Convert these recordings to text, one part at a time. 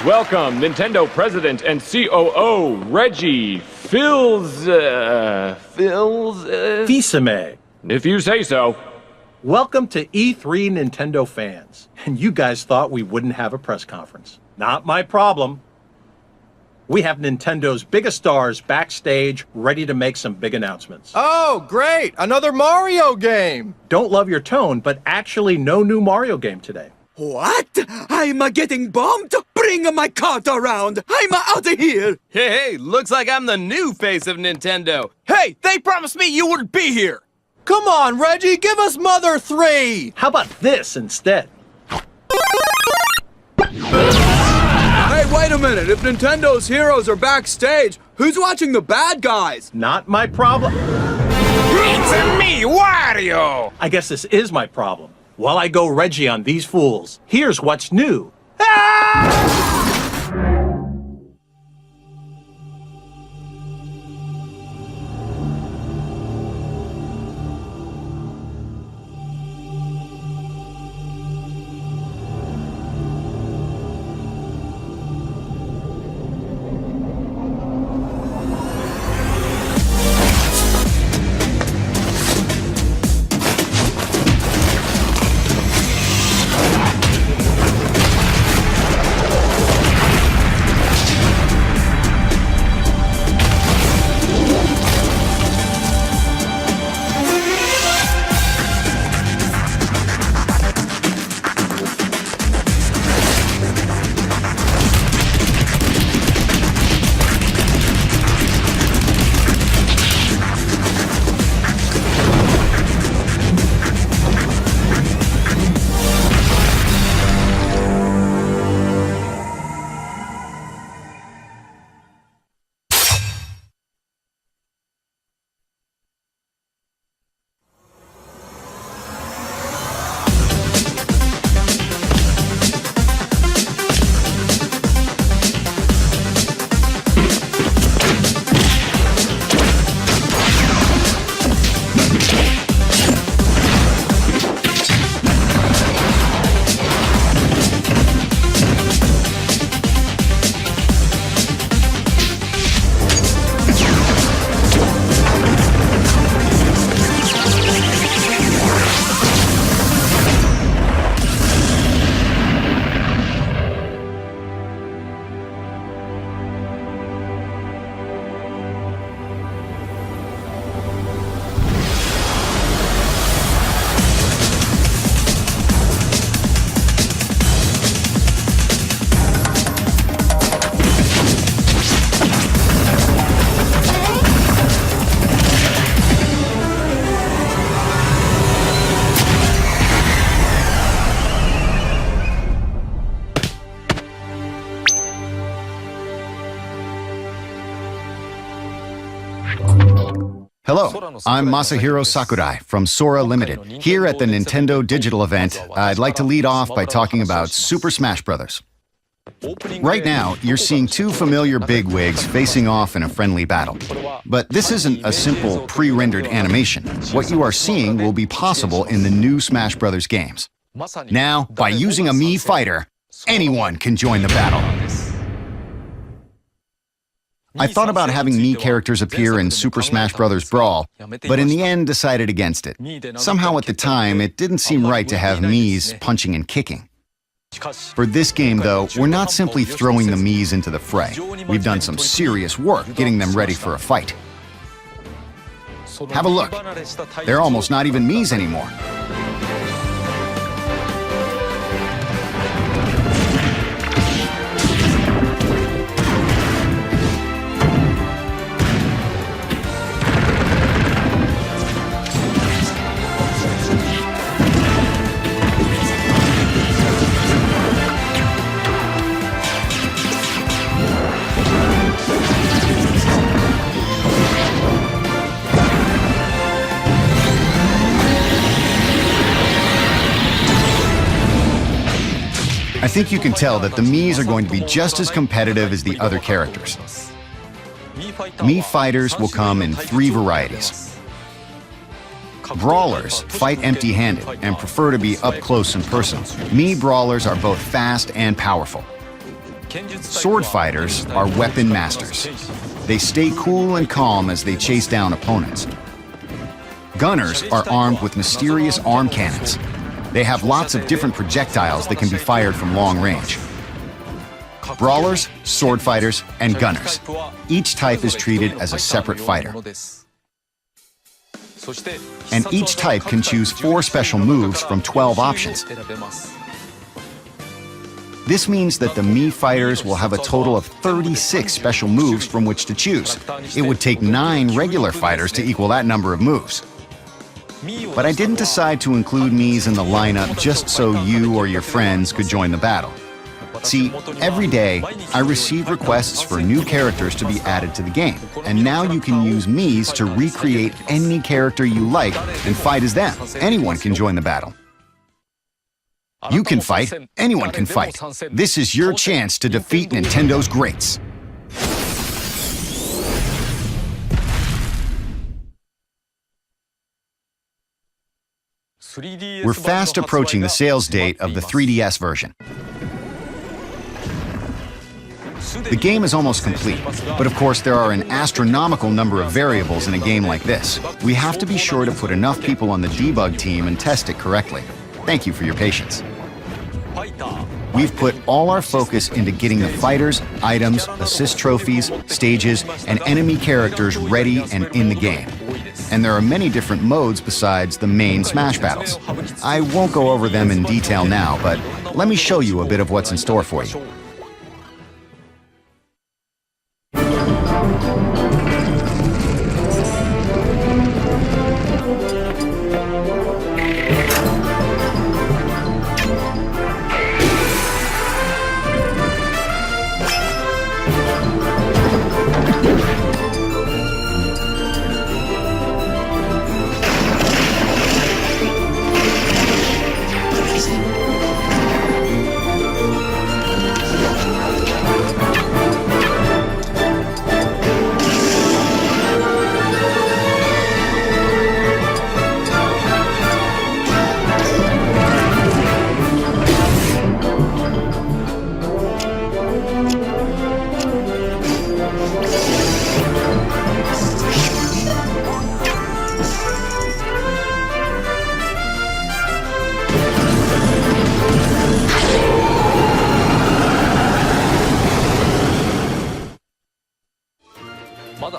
Please welcome Nintendo President and COO Reggie Fils-aimé. If you say so. Welcome to E3 Nintendo fans. And you guys thought we wouldn't have a press conference. Not my problem. We have Nintendo's biggest stars backstage, ready to make some big announcements. Oh, great! Another Mario game! Don't love your tone, but actually no new Mario game today. What? I'm getting bombed? Bring my cart around! I'm out of here! Hey, looks like I'm the new face of Nintendo. Hey, they promised me you would be here! Come on, Reggie, give us Mother 3! How about this instead? Hey, wait a minute! If Nintendo's heroes are backstage, who's watching the bad guys? Not my problem. It's me, Wario! I guess this is my problem. While I go Reggie on these fools, here's what's new. Hello, I'm Masahiro Sakurai from Sora Limited. Here at the Nintendo Digital event, I'd like to lead off by talking about Super Smash Bros. Right now, you're seeing two familiar bigwigs facing off in a friendly battle. But this isn't a simple pre-rendered animation. What you are seeing will be possible in the new Smash Bros. Games. Now, by using a Mii fighter, anyone can join the battle. I thought about having Mii characters appear in Super Smash Bros. Brawl, but in the end decided against it. Somehow at the time, it didn't seem right to have Miis punching and kicking. For this game, though, we're not simply throwing the Miis into the fray. We've done some serious work getting them ready for a fight. Have a look. They're almost not even Miis anymore. I think you can tell that the Miis are going to be just as competitive as the other characters. Mii fighters will come in 3 varieties. Brawlers fight empty-handed and prefer to be up close and personal. Mii brawlers are both fast and powerful. Sword fighters are weapon masters. They stay cool and calm as they chase down opponents. Gunners are armed with mysterious arm cannons. They have lots of different projectiles that can be fired from long range. Brawlers, sword fighters, and gunners. Each type is treated as a separate fighter. And each type can choose 4 special moves from 12 options. This means that the Mii fighters will have a total of 36 special moves from which to choose. It would take 9 regular fighters to equal that number of moves. But I didn't decide to include Miis in the lineup just so you or your friends could join the battle. See, every day I receive requests for new characters to be added to the game, and now you can use Miis to recreate any character you like and fight as them. Anyone can join the battle. You can fight, anyone can fight. This is your chance to defeat Nintendo's greats. We're fast approaching the sales date of the 3DS version. The game is almost complete, but of course there are an astronomical number of variables in a game like this. We have to be sure to put enough people on the debug team and test it correctly. Thank you for your patience. We've put all our focus into getting the fighters, items, assist trophies, stages, and enemy characters ready and in the game. And there are many different modes besides the main Smash battles. I won't go over them in detail now, but let me show you a bit of what's in store for you.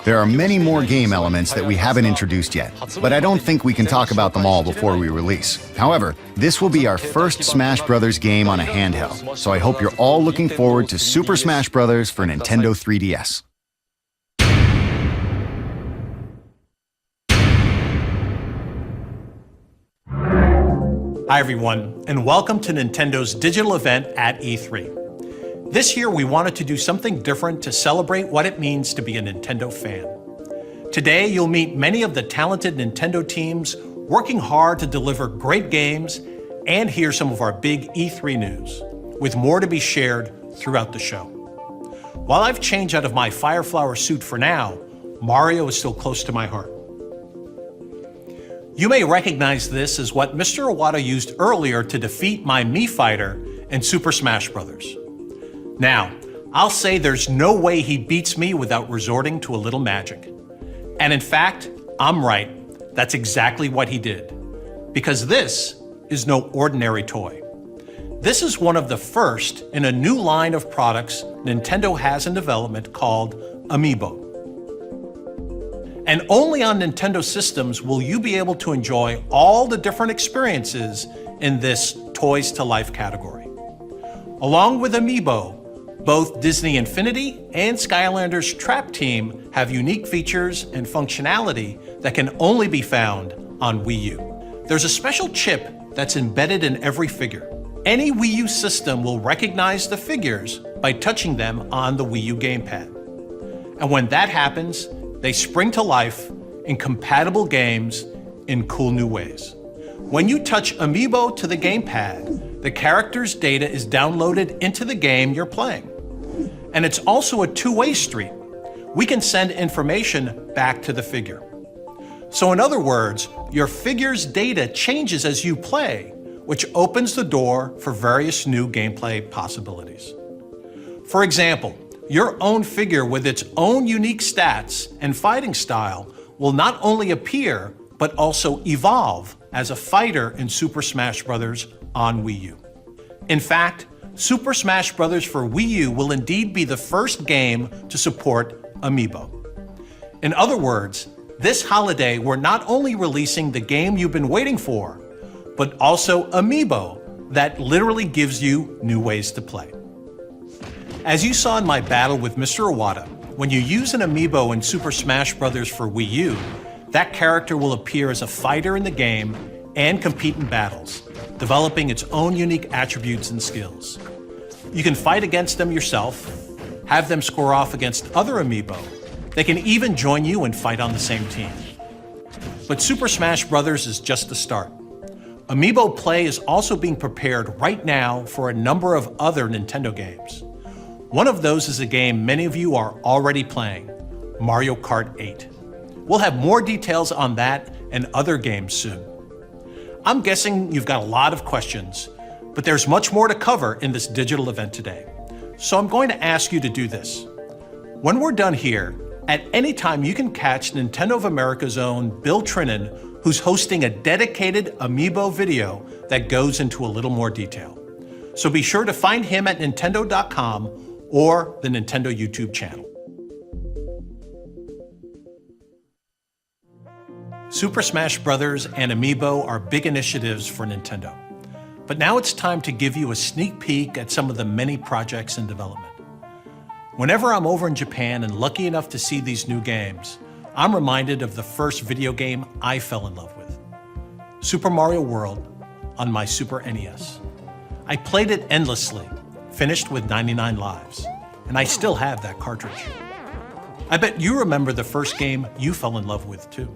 There are many more game elements that we haven't introduced yet, but I don't think we can talk about them all before we release. However, this will be our first Smash Bros. Game on a handheld, so I hope you're all looking forward to Super Smash Bros. For Nintendo 3DS. Hi everyone, and welcome to Nintendo's digital event at E3. This year we wanted to do something different to celebrate what it means to be a Nintendo fan. Today you'll meet many of the talented Nintendo teams working hard to deliver great games and hear some of our big E3 news, with more to be shared throughout the show. While I've changed out of my Fireflower suit for now, Mario is still close to my heart. You may recognize this as what Mr. Iwata used earlier to defeat my Mii fighter in Super Smash Bros. Now, I'll say there's no way he beats me without resorting to a little magic. And in fact, I'm right. That's exactly what he did. Because this is no ordinary toy. This is one of the first in a new line of products Nintendo has in development called Amiibo. And only on Nintendo systems will you be able to enjoy all the different experiences in this Toys to Life category. Along with Amiibo, both Disney Infinity and Skylanders Trap Team have unique features and functionality that can only be found on Wii U. There's a special chip that's embedded in every figure. Any Wii U system will recognize the figures by touching them on the Wii U gamepad. And when that happens, they spring to life in compatible games in cool new ways. When you touch Amiibo to the gamepad, the character's data is downloaded into the game you're playing. And it's also a two-way street. We can send information back to the figure. So in other words, your figure's data changes as you play, which opens the door for various new gameplay possibilities. For example, your own figure with its own unique stats and fighting style will not only appear, but also evolve as a fighter in Super Smash Bros. On Wii U. In fact, Super Smash Bros. For Wii U will indeed be the first game to support Amiibo. In other words, this holiday we're not only releasing the game you've been waiting for, but also Amiibo that literally gives you new ways to play. As you saw in my battle with Mr. Iwata, when you use an Amiibo in Super Smash Bros. For Wii U, that character will appear as a fighter in the game and compete in battles, developing its own unique attributes and skills. You can fight against them yourself, have them score off against other Amiibo. They can even join you and fight on the same team. But Super Smash Bros. Is just the start. Amiibo play is also being prepared right now for a number of other Nintendo games. One of those is a game many of you are already playing, Mario Kart 8. We'll have more details on that and other games soon. I'm guessing you've got a lot of questions, but there's much more to cover in this digital event today. So I'm going to ask you to do this. When we're done here, at any time you can catch Nintendo of America's own Bill Trinan, who's hosting a dedicated Amiibo video that goes into a little more detail. So be sure to find him at Nintendo.com or the Nintendo YouTube channel. Super Smash Bros. And Amiibo are big initiatives for Nintendo. But now it's time to give you a sneak peek at some of the many projects in development. Whenever I'm over in Japan and lucky enough to see these new games, I'm reminded of the first video game I fell in love with, Super Mario World on my Super NES. I played it endlessly, finished with 99 lives, and I still have that cartridge. I bet you remember the first game you fell in love with too.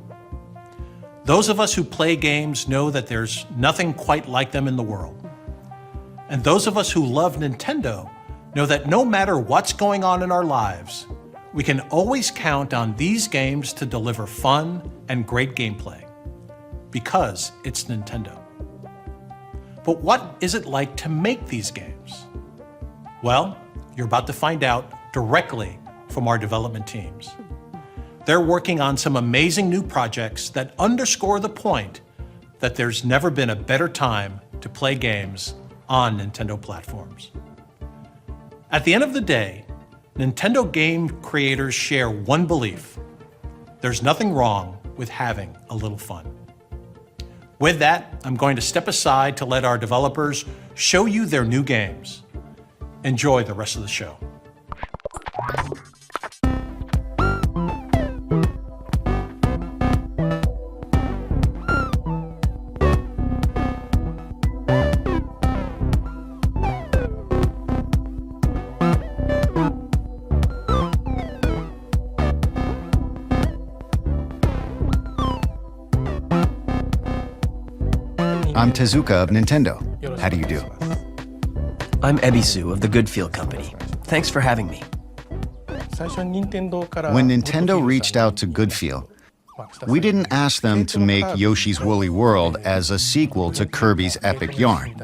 Those of us who play games know that there's nothing quite like them in the world. And those of us who love Nintendo know that no matter what's going on in our lives, we can always count on these games to deliver fun and great gameplay, because it's Nintendo. But what is it like to make these games? Well, you're about to find out directly from our development teams. They're working on some amazing new projects that underscore the point that there's never been a better time to play games on Nintendo platforms. At the end of the day, Nintendo game creators share one belief: there's nothing wrong with having a little fun. With that, I'm going to step aside to let our developers show you their new games. Enjoy the rest of the show. I'm Tezuka of Nintendo. How do you do? I'm Ebisu of the Goodfield Company. Thanks for having me. When Nintendo reached out to Goodfield, we didn't ask them to make Yoshi's Woolly World as a sequel to Kirby's Epic Yarn.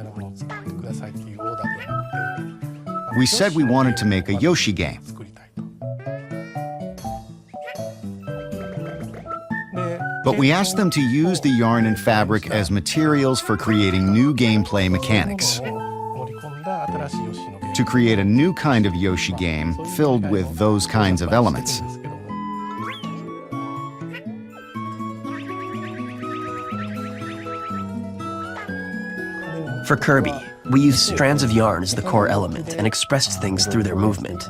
We said we wanted to make a Yoshi game. But we asked them to use the yarn and fabric as materials for creating new gameplay mechanics. To create a new kind of Yoshi game filled with those kinds of elements. For Kirby, we used strands of yarn as the core element and expressed things through their movement.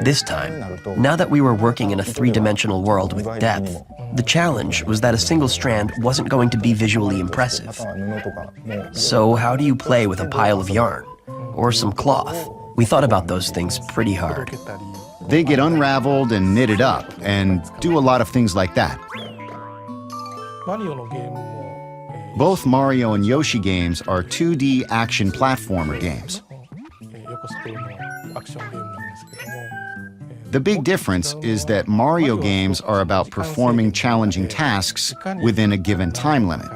This time, now that we were working in a three-dimensional world with depth, the challenge was that a single strand wasn't going to be visually impressive. So how do you play with a pile of yarn? Or some cloth? We thought about those things pretty hard. They get unraveled and knitted up, and do a lot of things like that. Both Mario and Yoshi games are 2D action platformer games. The big difference is that Mario games are about performing challenging tasks within a given time limit.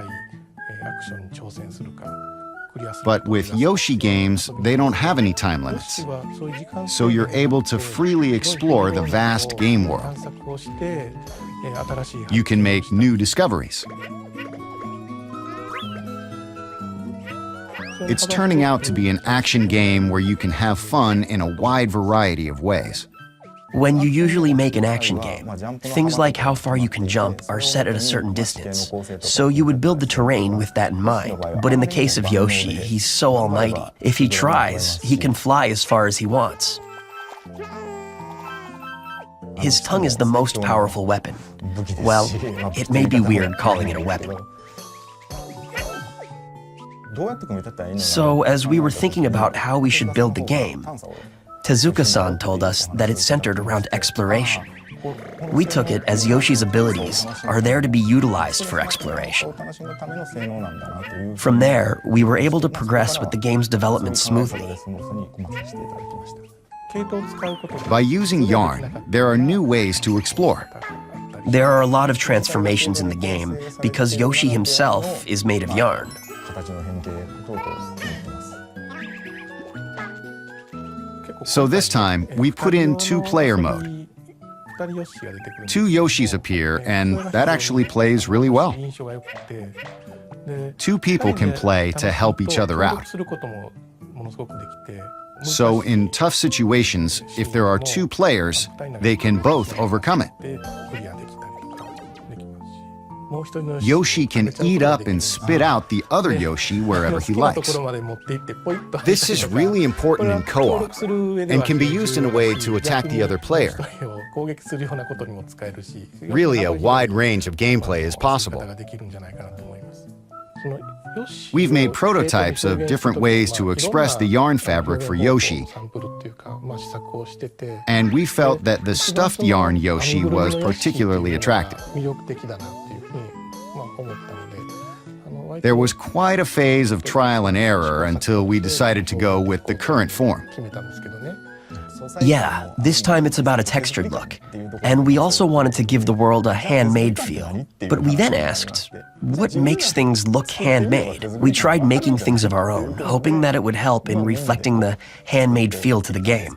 But with Yoshi games, they don't have any time limits. So you're able to freely explore the vast game world. You can make new discoveries. It's turning out to be an action game where you can have fun in a wide variety of ways. When you usually make an action game, things like how far you can jump are set at a certain distance, so you would build the terrain with that in mind. But in the case of Yoshi, he's so almighty. If he tries, he can fly as far as he wants. His tongue is the most powerful weapon. Well, it may be weird calling it a weapon. So, as we were thinking about how we should build the game, Tezuka-san told us that it's centered around exploration. We took it as Yoshi's abilities are there to be utilized for exploration. From there, we were able to progress with the game's development smoothly. By using yarn, there are new ways to explore. There are a lot of transformations in the game because Yoshi himself is made of yarn. So this time, we put in two-player mode. Two Yoshis appear, and that actually plays really well. Two people can play to help each other out. So in tough situations, if there are two players, they can both overcome it. Yoshi can eat up and spit out the other Yoshi wherever he likes. This is really important in co-op and can be used in a way to attack the other player. Really, a wide range of gameplay is possible. We've made prototypes of different ways to express the yarn fabric for Yoshi, and we felt that the stuffed yarn Yoshi was particularly attractive. There was quite a phase of trial and error until we decided to go with the current form. Yeah, this time it's about a textured look. And we also wanted to give the world a handmade feel. But we then asked, what makes things look handmade? We tried making things of our own, hoping that it would help in reflecting the handmade feel to the game.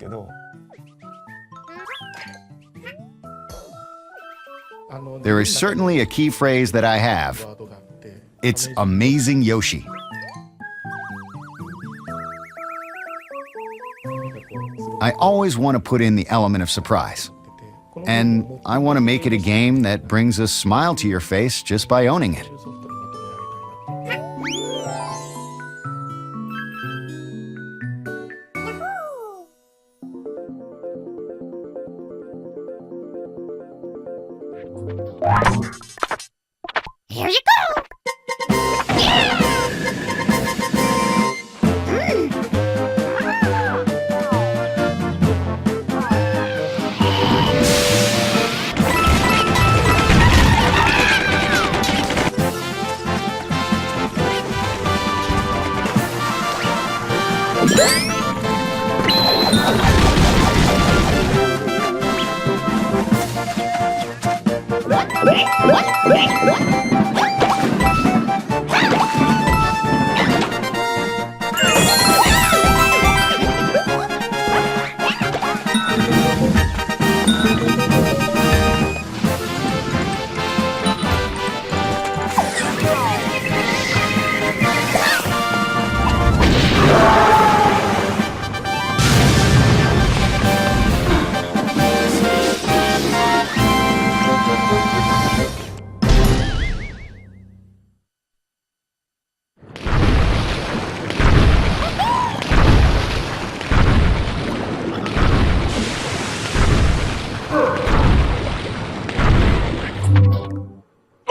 There is certainly a key phrase that I have. It's amazing Yoshi. I always want to put in the element of surprise. And I want to make it a game that brings a smile to your face just by owning it. Here you go!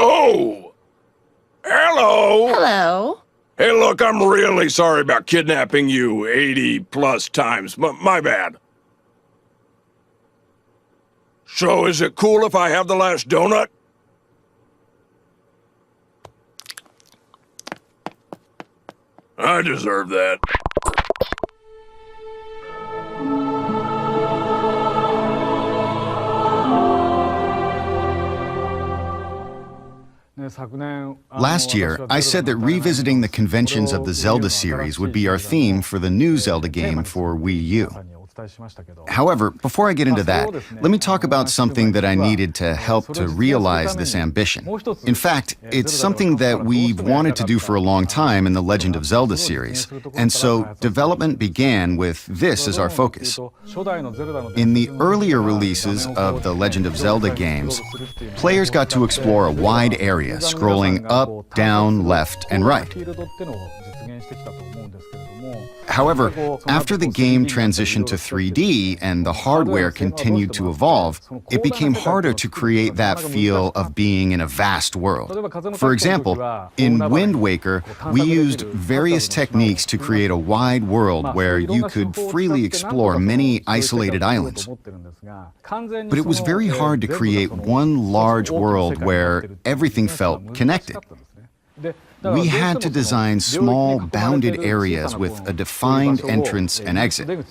Oh! Hello! Hello. Hey, look, I'm really sorry about kidnapping you 80+ times. My bad. So, is it cool if I have the last donut? I deserve that. Last year, I said that revisiting the conventions of the Zelda series would be our theme for the new Zelda game for Wii U. However, before I get into that, let me talk about something that I needed to help to realize this ambition. In fact, it's something that we've wanted to do for a long time in the Legend of Zelda series, and so development began with this as our focus. In the earlier releases of the Legend of Zelda games, players got to explore a wide area, scrolling up, down, left, and right. However, after the game transitioned to 3D and the hardware continued to evolve, it became harder to create that feel of being in a vast world. For example, in Wind Waker, we used various techniques to create a wide world where you could freely explore many isolated islands. But it was very hard to create one large world where everything felt connected. We had to design small, bounded areas with a defined entrance and exit.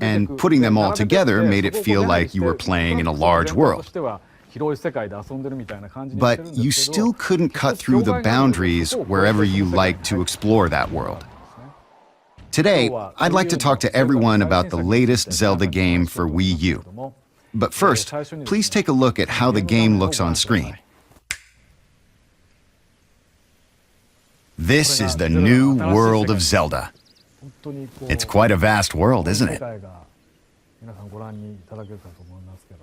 And putting them all together made it feel like you were playing in a large world. But you still couldn't cut through the boundaries wherever you liked to explore that world. Today, I'd like to talk to everyone about the latest Zelda game for Wii U. But first, please take a look at how the game looks on screen. This is the new world of Zelda. It's quite a vast world, isn't it?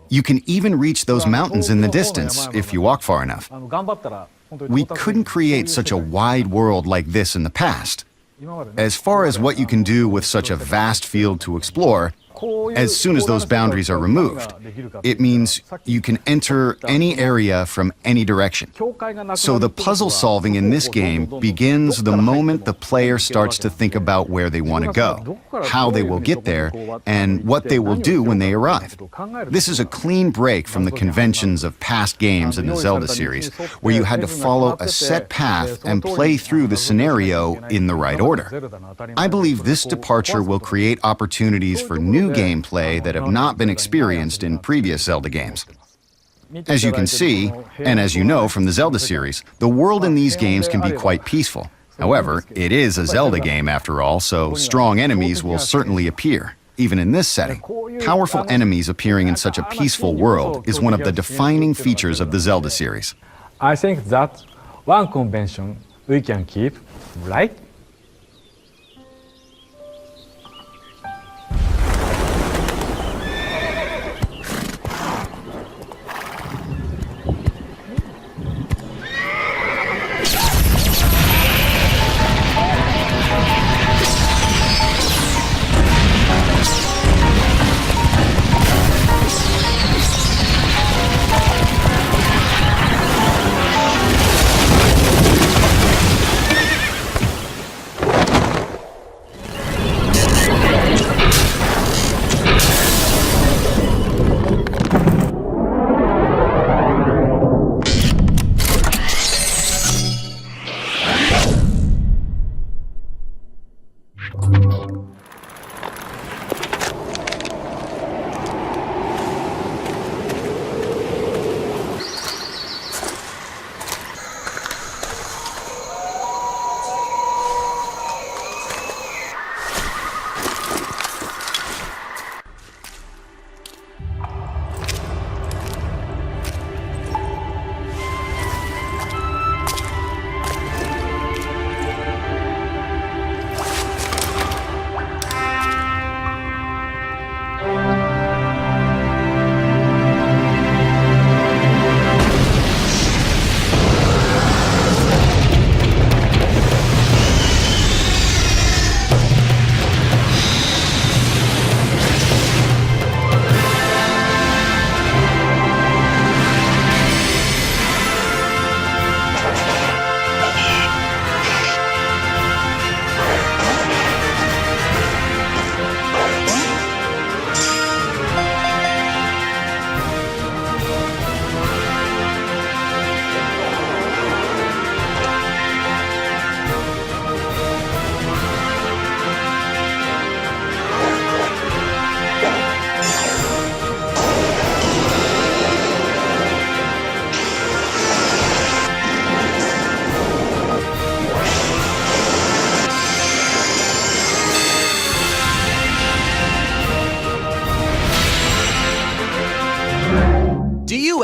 You can even reach those mountains in the distance if you walk far enough. We couldn't create such a wide world like this in the past. As far as what you can do with such a vast field to explore, as soon as those boundaries are removed, it means you can enter any area from any direction. So the puzzle solving in this game begins the moment the player starts to think about where they want to go, how they will get there, and what they will do when they arrive. This is a clean break from the conventions of past games in the Zelda series, where you had to follow a set path and play through the scenario in the right order. I believe this departure will create opportunities for new gameplay that have not been experienced in previous Zelda games. As you can see, and as you know from the Zelda series, the world in these games can be quite peaceful. However, it is a Zelda game after all, so strong enemies will certainly appear. Even in this setting, powerful enemies appearing in such a peaceful world is one of the defining features of the Zelda series. I think that one convention we can keep, right?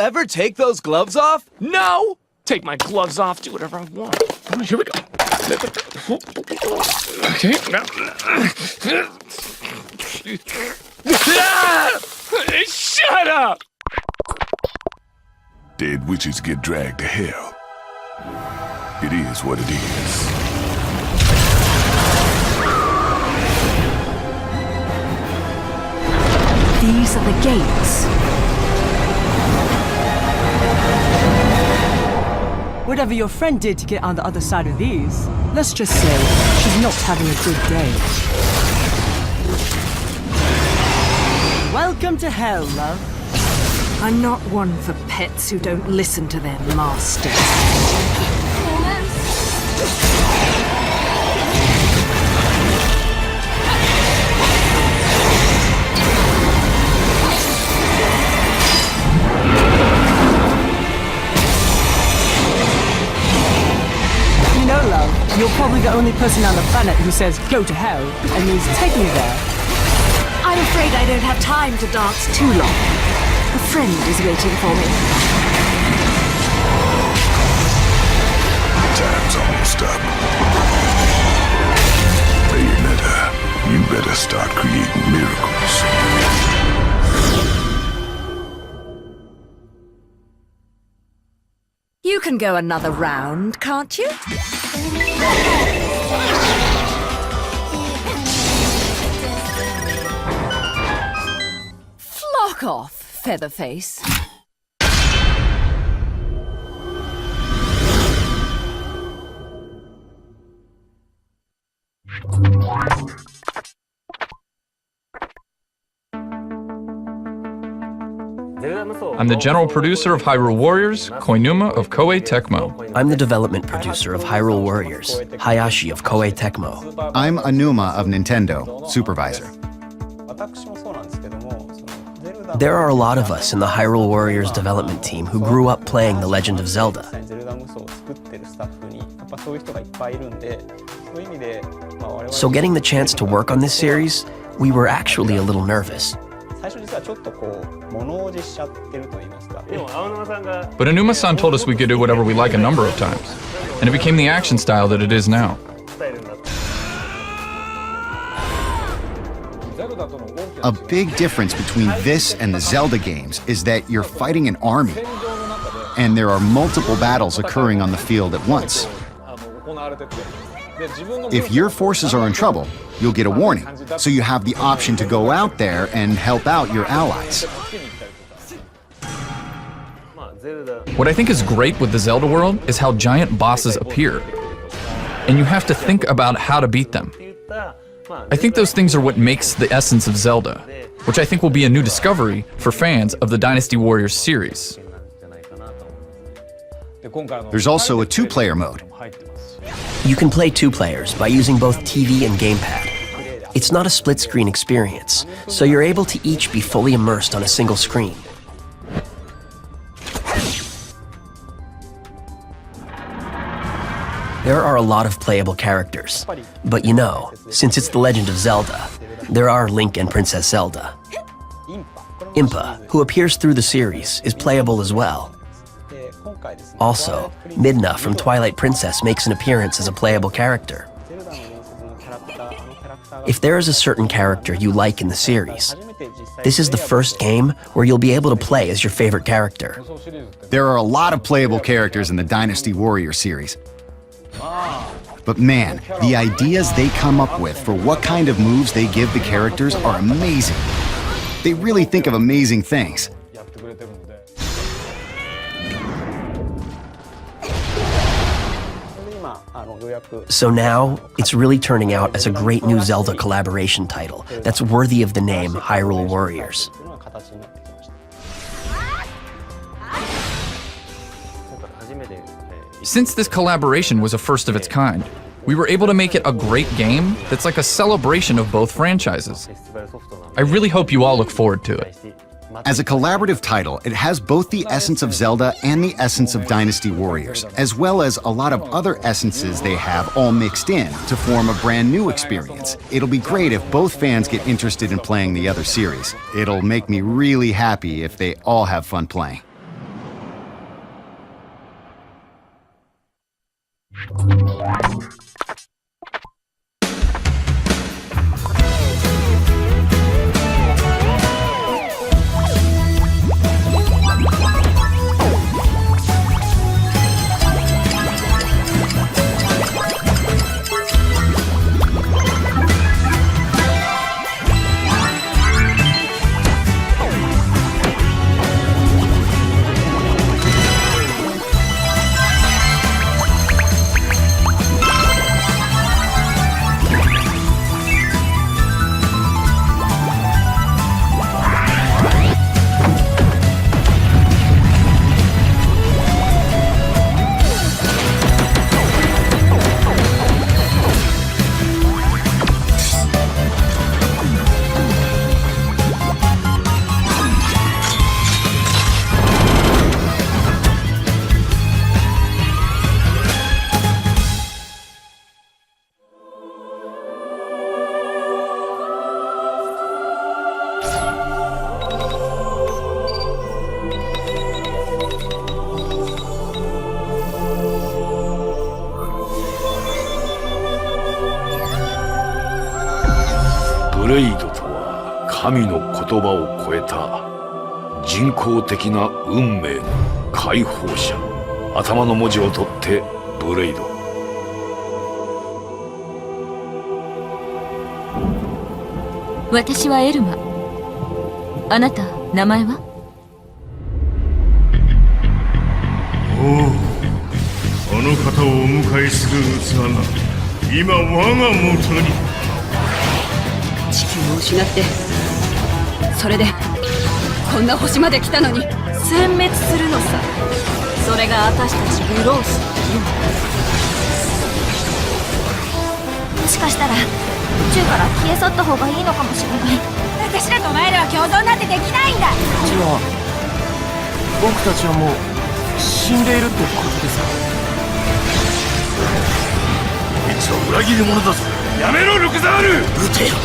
ever take those gloves off? No! Take my gloves off, do whatever I want. Oh, here we go. Okay, now. Shut up! Dead witches get dragged to hell. It is what it is. These are the gates. Whatever your friend did to get on the other side of these, let's just say she's not having a good day. Welcome to hell, love. I'm not one for pets who don't listen to their masters. You know, love, you're probably the only person on the planet who says go to hell and means take me there. I'm afraid I don't have time to dance too long. A friend is waiting for me. Time's almost up. Bayonetta, you better start creating miracles. You can go another round, can't you? Flock off, Featherface. I'm the general producer of Hyrule Warriors, Koinuma of Koei Tecmo. I'm the development producer of Hyrule Warriors, Hayashi of Koei Tecmo. I'm Anuma of Nintendo, supervisor. There are a lot of us in the Hyrule Warriors development team who grew up playing The Legend of Zelda. So getting the chance to work on this series, we were actually a little nervous. But Anuma-san told us we could do whatever we like a number of times, and it became the action style that it is now. A big difference between this and the Zelda games is that you're fighting an army, and there are multiple battles occurring on the field at once. If your forces are in trouble, you'll get a warning, so you have the option to go out there and help out your allies. What I think is great with the Zelda world is how giant bosses appear, and you have to think about how to beat them. I think those things are what makes the essence of Zelda, which I think will be a new discovery for fans of the Dynasty Warriors series. There's also a two-player mode. You can play two players by using both TV and gamepad. It's not a split-screen experience, so you're able to each be fully immersed on a single screen. There are a lot of playable characters, but you know, since it's The Legend of Zelda, there are Link and Princess Zelda. Impa, who appears through the series, is playable as well. Also, Midna from Twilight Princess makes an appearance as a playable character. If there is a certain character you like in the series, this is the first game where you'll be able to play as your favorite character. There are a lot of playable characters in the Dynasty Warrior series. But man, the ideas they come up with for what kind of moves they give the characters are amazing. They really think of amazing things. So now, it's really turning out as a great new Zelda collaboration title that's worthy of the name Hyrule Warriors. Since this collaboration was a first of its kind, we were able to make it a great game that's like a celebration of both franchises. I really hope you all look forward to it. As a collaborative title, it has both the essence of Zelda and the essence of Dynasty Warriors, as well as a lot of other essences they have all mixed in to form a brand new experience. It'll be great if both fans get interested in playing the other series. It'll make me really happy if they all have fun playing. ブレイドとは神の言葉を超えた人工的な運命の解放者。頭の文字を取ってブレイド。私はエルマ。あなた名前は？おう、あの方をお迎えする器が今我が元に。地球を失って、それでこんな星まで来たのに殲滅するのさ。それが私たちブロースよ。もしかしたら宇宙から消え去った方がいいのかもしれない。私らとお前らは共存なんてできないんだ。じゃあ僕たちはもう死んでいるってことですか？こいつは裏切り者だぞ。やめろルクザール。撃てよ。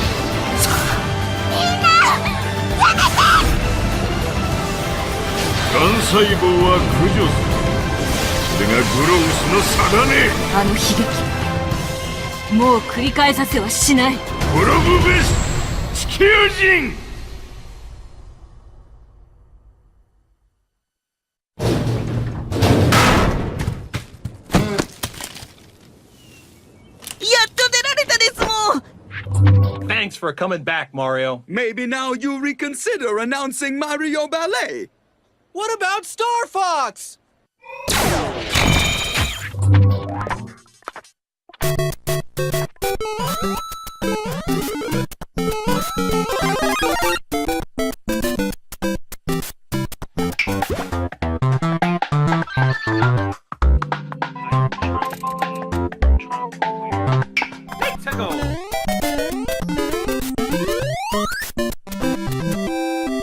がん細胞は駆除する。それがグロウスの差だね。あの悲劇もう繰り返させはしない。滅ぶべし地球人。Thanks for coming back, Mario. Maybe now you reconsider announcing Mario Ballet. What about Star Fox?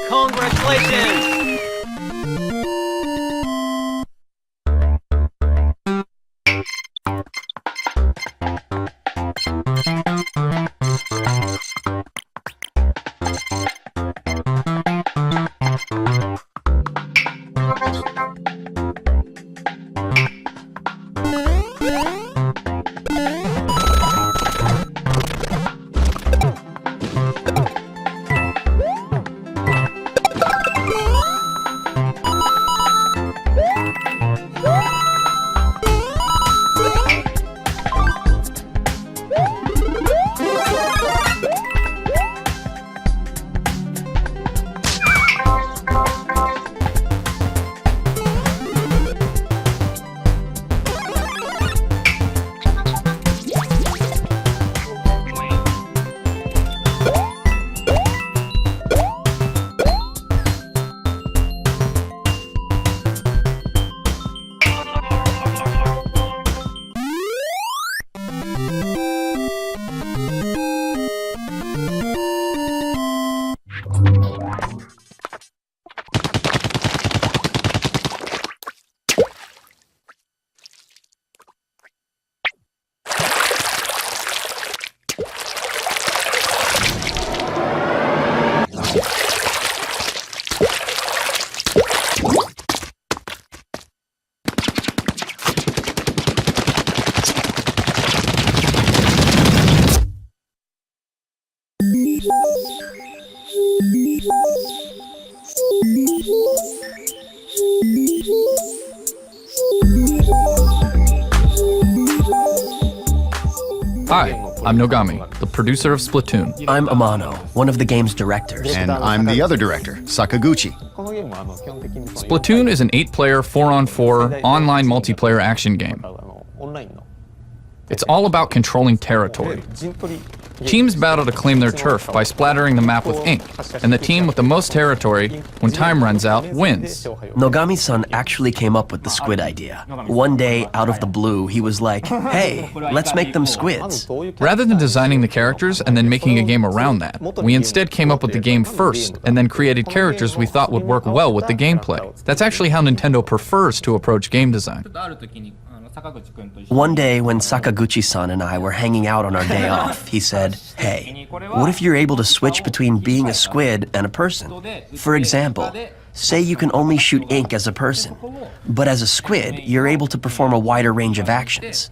Congratulations! Hi, I'm Nogami, the producer of Splatoon. I'm Amano, one of the game's directors. And I'm the other director, Sakaguchi. Splatoon is an 8-player, 4-on-4 online multiplayer action game. It's all about controlling territory. Teams battle to claim their turf by splattering the map with ink, and the team with the most territory, when time runs out, wins. Nogami-san actually came up with the squid idea. One day, out of the blue, he was like, hey, let's make them squids. Rather than designing the characters and then making a game around that, we instead came up with the game first, and then created characters we thought would work well with the gameplay. That's actually how Nintendo prefers to approach game design. One day, when Sakaguchi-san and I were hanging out on our day off, he said, hey, what if you're able to switch between being a squid and a person? For example, say you can only shoot ink as a person, but as a squid, you're able to perform a wider range of actions.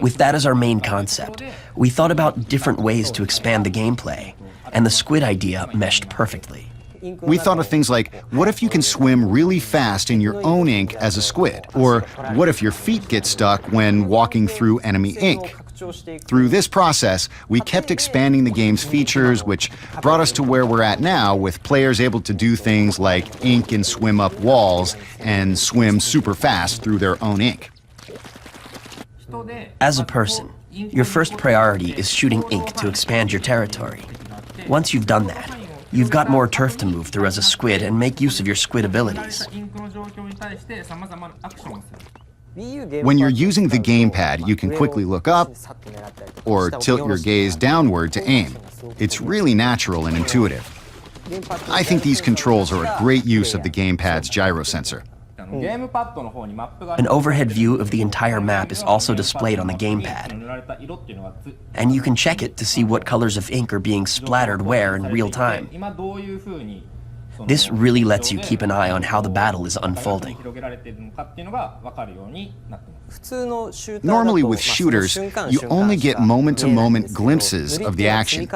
With that as our main concept, we thought about different ways to expand the gameplay, and the squid idea meshed perfectly. We thought of things like, what if you can swim really fast in your own ink as a squid? Or what if your feet get stuck when walking through enemy ink? Through this process, we kept expanding the game's features, which brought us to where we're at now, with players able to do things like ink and swim up walls and swim super fast through their own ink. As a person, your first priority is shooting ink to expand your territory. Once you've done that, you've got more turf to move through as a squid and make use of your squid abilities. When you're using the gamepad, you can quickly look up or tilt your gaze downward to aim. It's really natural and intuitive. I think these controls are a great use of the gamepad's gyro sensor. An overhead view of the entire map is also displayed on the gamepad, and you can check it to see what colors of ink are being splattered where in real time. This really lets you keep an eye on how the battle is unfolding. Normally with shooters, you only get moment-to-moment glimpses of the action.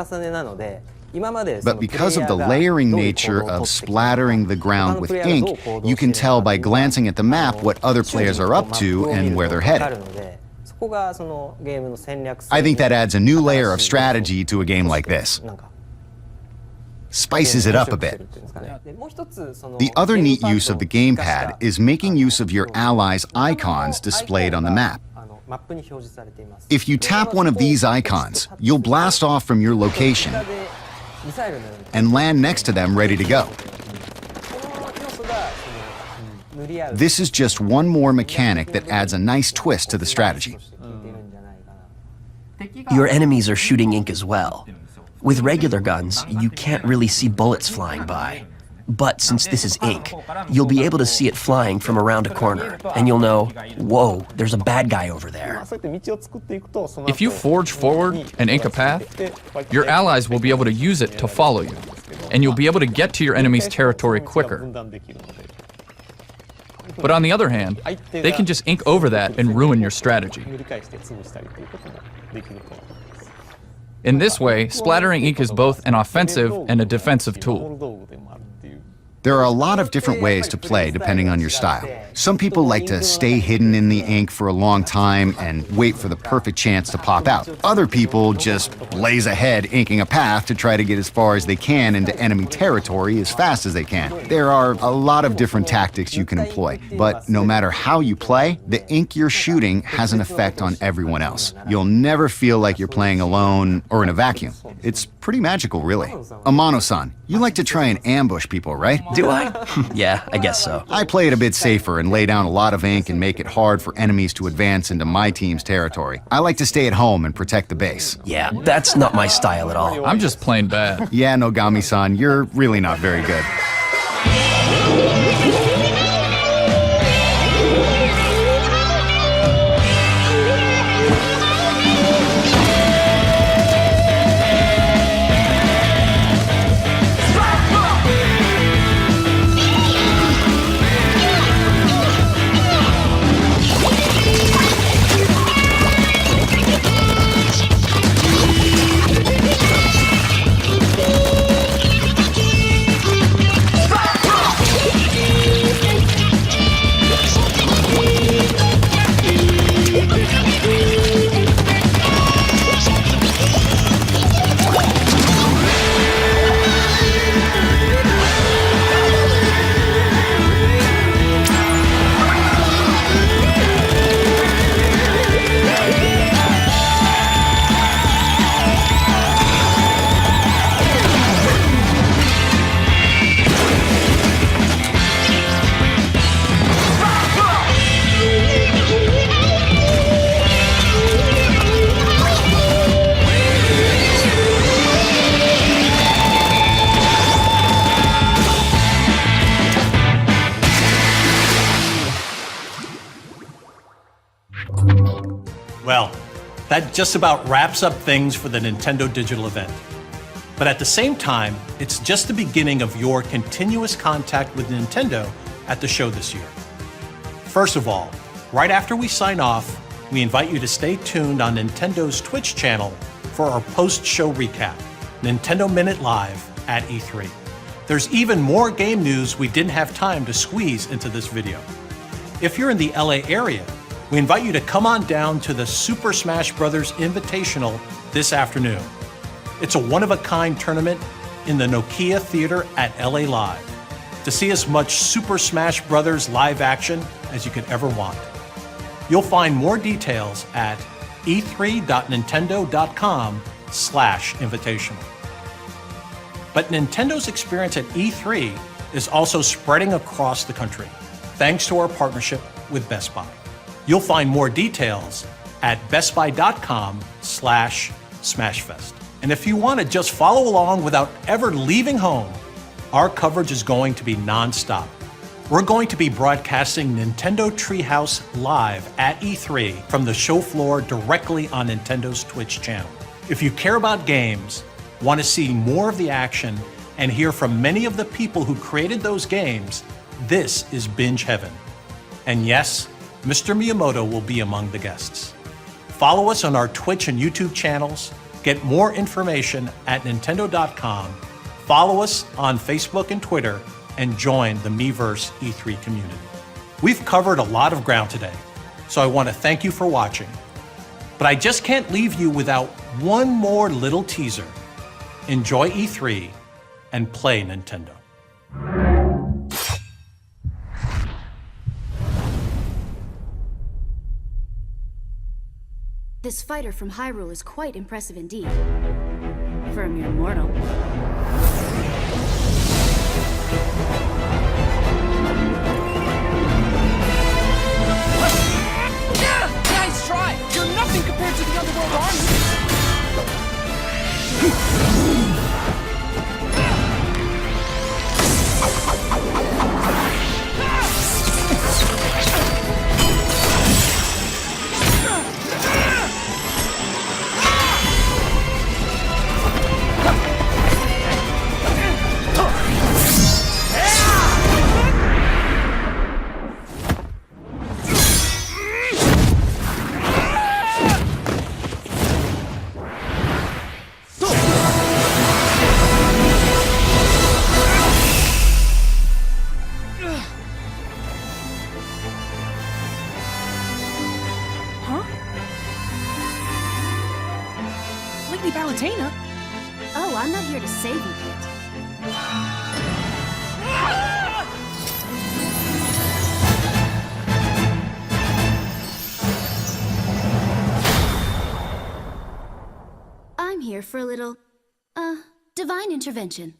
But because of the layering nature of splattering the ground with ink, you can tell by glancing at the map what other players are up to and where they're headed. I think that adds a new layer of strategy to a game like this. Spices it up a bit. The other neat use of the gamepad is making use of your allies' icons displayed on the map. If you tap one of these icons, you'll blast off from your location and land next to them ready to go. This is just one more mechanic that adds a nice twist to the strategy. Your enemies are shooting ink as well. With regular guns, you can't really see bullets flying by. But since this is ink, you'll be able to see it flying from around a corner, and you'll know, whoa, there's a bad guy over there. If you forge forward and ink a path, your allies will be able to use it to follow you, and you'll be able to get to your enemy's territory quicker. But on the other hand, they can just ink over that and ruin your strategy. In this way, splattering ink is both an offensive and a defensive tool. There are a lot of different ways to play depending on your style. Some people like to stay hidden in the ink for a long time and wait for the perfect chance to pop out. Other people just blaze ahead, inking a path to try to get as far as they can into enemy territory as fast as they can. There are a lot of different tactics you can employ, but no matter how you play, the ink you're shooting has an effect on everyone else. You'll never feel like you're playing alone or in a vacuum. It's pretty magical, really. Amano-san, you like to try and ambush people, right? Do I? Yeah, I guess so. I play it a bit safer and lay down a lot of ink and make it hard for enemies to advance into my team's territory. I like to stay at home and protect the base. Yeah, that's not my style at all. I'm just plain bad. Yeah, Nogami-san, you're really not very good. Well, that just about wraps up things for the Nintendo Digital event. But at the same time, it's just the beginning of your continuous contact with Nintendo at the show this year. First of all, right after we sign off, we invite you to stay tuned on Nintendo's Twitch channel for our post-show recap, Nintendo Minute Live at E3. There's even more game news we didn't have time to squeeze into this video. If you're in the LA area, we invite you to come on down to the Super Smash Bros. Invitational this afternoon. It's a one-of-a-kind tournament in the Nokia Theater at LA Live to see as much Super Smash Bros. Live action as you could ever want. You'll find more details at e3.nintendo.com/invitational. But Nintendo's experience at E3 is also spreading across the country, thanks to our partnership with Best Buy. You'll find more details at bestbuy.com/smashfest. And if you want to just follow along without ever leaving home, our coverage is going to be nonstop. We're going to be broadcasting Nintendo Treehouse live at E3 from the show floor directly on Nintendo's Twitch channel. If you care about games, want to see more of the action, and hear from many of the people who created those games, this is binge heaven. And yes, Mr. Miyamoto will be among the guests. Follow us on our Twitch and YouTube channels, get more information at Nintendo.com, follow us on Facebook and Twitter, and join the Miiverse E3 community. We've covered a lot of ground today, so I want to thank you for watching. But I just can't leave you without one more little teaser. Enjoy E3 and play Nintendo. This fighter from Hyrule is quite impressive indeed. For a mere mortal. Nice try! You're nothing compared to the Underworld army! Oh, I'm not here to save you, Pit. I'm here for a little, divine intervention.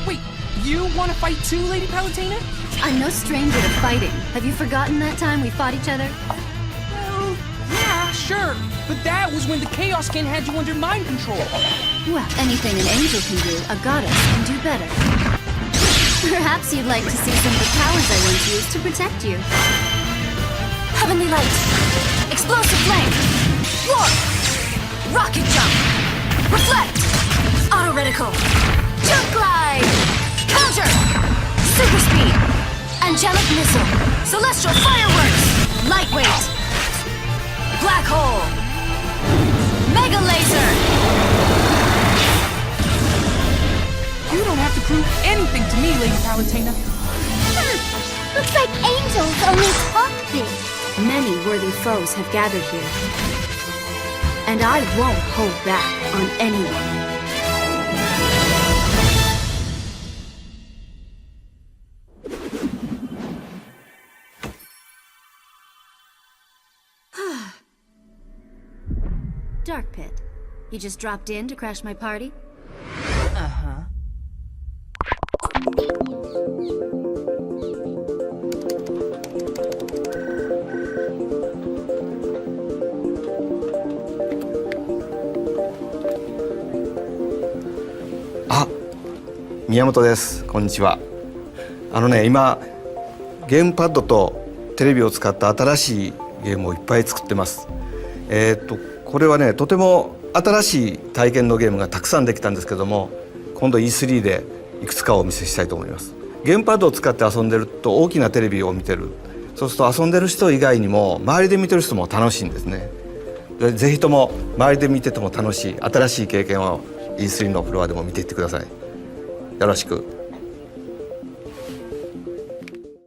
Wait, you want to fight too, Lady Palutena? I'm no stranger to fighting. Have you forgotten that time we fought each other? Well, yeah, sure. But that was when the Chaos King had you under mind control. Well, anything an angel can do, a goddess can do better. Perhaps you'd like to see some of the powers I once used to protect you. Heavenly Light, Explosive Flame, Roar, Rocket Jump, Reflect, Auto Reticle, Jump Glide, Counter, Super Speed, Angelic Missile, Celestial Fireworks, Lightweight, Black Hole, Mega Laser! You don't have to prove anything to me, Lady Palutena. Looks like angels only talk big. Many worthy foes have gathered here. And I won't hold back on anyone. Dark Pit, you just dropped in to crash my party? Uh-huh. Ah, 宮本です。こんにちは。今ゲームパッドとテレビを使った新しいゲームをいっぱい作ってます。これはねとても新しい体験のゲームがたくさんできたんですけども、今度 E3 でいくつかお見せしたいと思います。ゲームパッドを使って遊んでると大きなテレビを見てる、そうすると遊んでる人以外にも周りで見てる人も楽しいんですね。でぜひとも周りで見てても楽しい新しい経験を E3 のフロアでも見ていってください。よろしく。